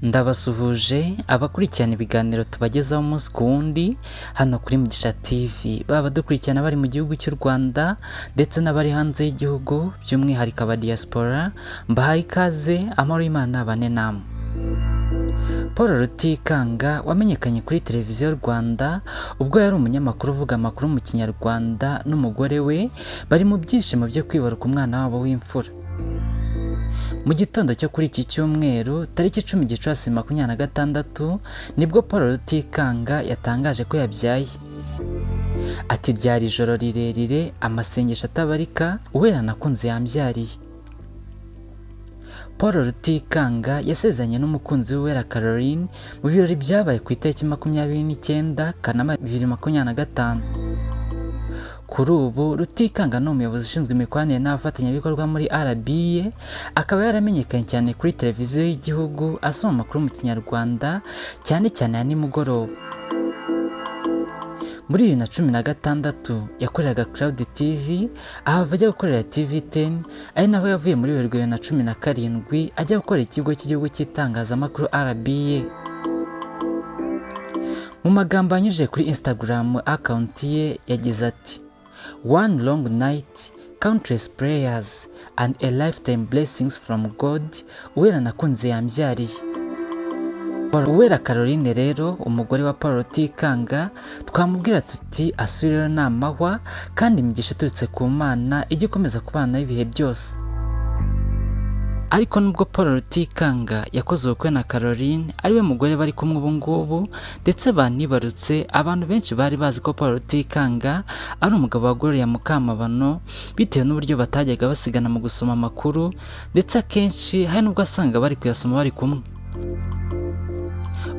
Ndabasuhuje abakurikirana ibiganiro tubagezaho umunsi ku wundi hano kuri Mugisha TV, baba dukurikirana bari mu gihugu cy'u Rwanda ndetse n'abari hanze y'igihugu by'umwihariko aba diaspora, mbahaye ikaze, amahoro y'Imana abane namwe. Paul Rutikanga wamenyekanye kuri Televiziyo Rwanda ubwo yari umunyamakuru uvuga amakuru mu Kinyarwanda n'umugore we bari mu byishimo byo kwibaruka umwana wabo w'imfura. Mu gitondo cyo kuri iki cyumweru tariki 10 Gicurasi 2026 nibwo Paul Rutikanga yatangaje ko yabyaye. Ati ryari ijoro rirerire, amasengesho atabarika, uwera nakunze yambyariye. Paul Rutikanga yasezeranye n'umukunzi we Wera Caroline mu birori byabaye ku itariki 29 Kanama 2025. Kuri ubu Rutikanga ni umuyobozi ushinzwe imikoranire n'abafatanyabikorwa muri RBA, akaba yaramenyekanye cyane kuri televiziyo y'igihugu asoma amakuru mu Kinyarwanda cyane cyane ya nimugoroba. Muri 2016 yakoreraga Cloud TV, ahava ajya gukorera TV10, ari naho yavuye muri 2017 ajya gukorera ikigo cy'igihugu cy'itangazamakuru RBA. Mu magambo anyujije kuri Instagram account ye yagize ati "One long night, countless prayers and a lifetime blessings from God, uwera nakunze yambyariye." Uwera Caroline rero umugore wa Paul Rutikanga twamubwira tuti asubire n'amahwa kandi imigisha iturutse ku Mana igikomeza kubana ibihe byose. Ariko nubwo Paul Rutikanga yakoze ubukwe na Caroline ariwe mugore bari kumwe ubu ngubu ndetse banibarutse, abantu benshi bari bazi ko Paul Rutikanga ari umugabo wagororeye mukamabano bitewe n'uburyo batajyaga basigana mu gusoma amakuru, ndetse akenshi hari nubwo asanga bari kuyasoma bari kumwe.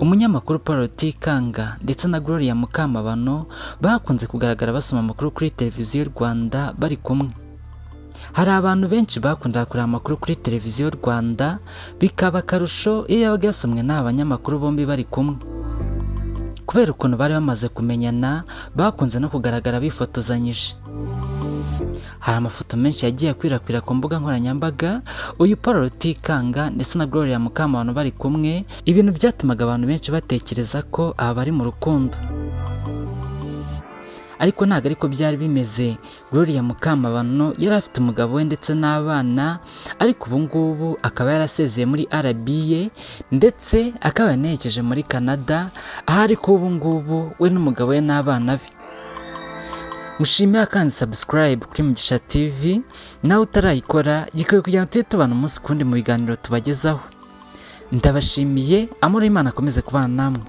Umunyamakuru Paul Rutikanga ndetse na Gloria Mukamabano bakunze kugaragara basoma amakuru kuri Televiziyo Rwanda bari kumwe. Hari abantu benshi bakundaga kureba amakuru kuri Televiziyo Rwanda, bikaba akarusho iyo yabaga yasomwe n'aba banyamakuru bombi bari kumwe. Kubera ukuntu bari bamaze kumenyana, bakunze no kugaragara bifotozanyije. Hari amafoto menshi yagiye akwirakwira ku mbuga nkoranyambaga uyu Paul Rutikanga ndetse na Gloria Mukamabano bari kumwe, ibintu byatumaga abantu benshi batekereza ko aba bari mu rukundo. Ariko ntabwo ariko byari bimeze. Gloria Mukamabano yari afite umugabo we ndetse n'abana, ariko ubu ngubu akaba yarasezeye muri RBA ndetse akaba yanerekeje muri Canada, aho ariko ubu ngubu we n'umugabo we n'abana be. Mushimire kandi subscribe kuri Mugisha TV, nawe utarayikora gikwiye kugira ngo tujye tubana umunsi kundi mu biganiro tubagezaho. Ndabashimiye, amahoro y'Imana akomeze kubana namwe.